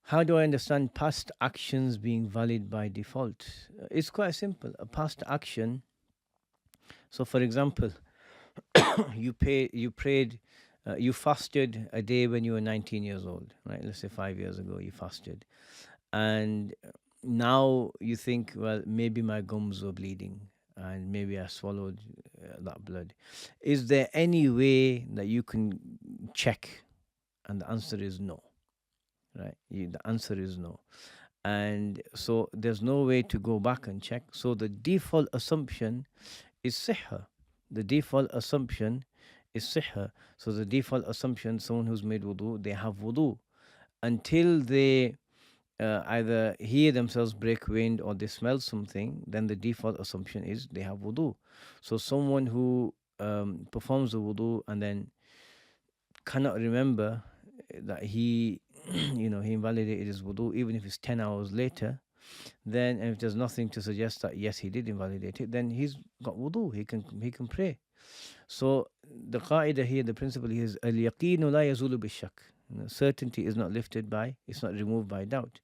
How do I understand past actions being valid by default? It's quite simple. A past action. So, for example, you prayed, you fasted a day when you were 19 years old, right? Let's say 5 years ago you fasted, and now you think, well, maybe my gums were bleeding, and maybe I swallowed that blood. Is there any way that you can check? And the answer is no, right? The answer is no. And so there's no way to go back and check. So the default assumption is siha. The default assumption is siha. So the default assumption, someone who's made wudu, they have wudu until they either hear themselves break wind or they smell something. Then the default assumption is they have wudu. So someone who performs the wudu and then cannot remember that he he invalidated his wudu, even if it's 10 hours later, then, and if there's nothing to suggest that yes, he did invalidate it, then he's got wudu, he can pray. So the qaida here, the principle here is al yaqinu la yazulu bishak. Certainty is not lifted by, it's not removed by doubt.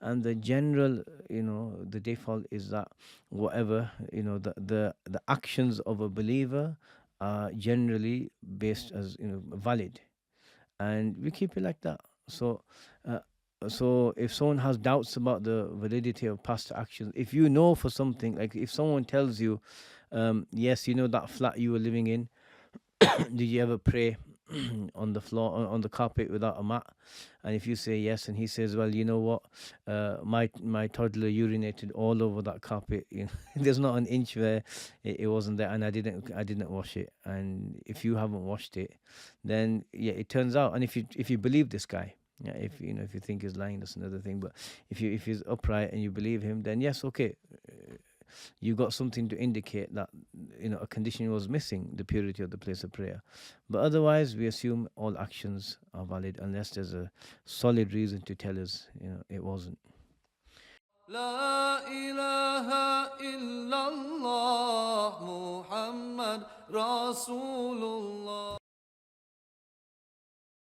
And the general, the default is that whatever, the actions of a believer are generally based as valid, and we keep it like that. Uh, so if someone has doubts about the validity of past actions, if you know for something, like if someone tells you, yes, that flat you were living in, did you ever pray on the floor, on the carpet without a mat? And if you say yes, and he says, well, you know what, my toddler urinated all over that carpet. There's not an inch where it wasn't there, and I didn't wash it. And if you haven't washed it, then yeah, it turns out. And if you believe this guy, yeah, if you think he's lying, that's another thing. But if he's upright and you believe him, then yes, okay, you got something to indicate that a condition was missing, the purity of the place of prayer. But otherwise, we assume all actions are valid unless there's a solid reason to tell us it wasn't. لا إله إلا الله محمد رسول الله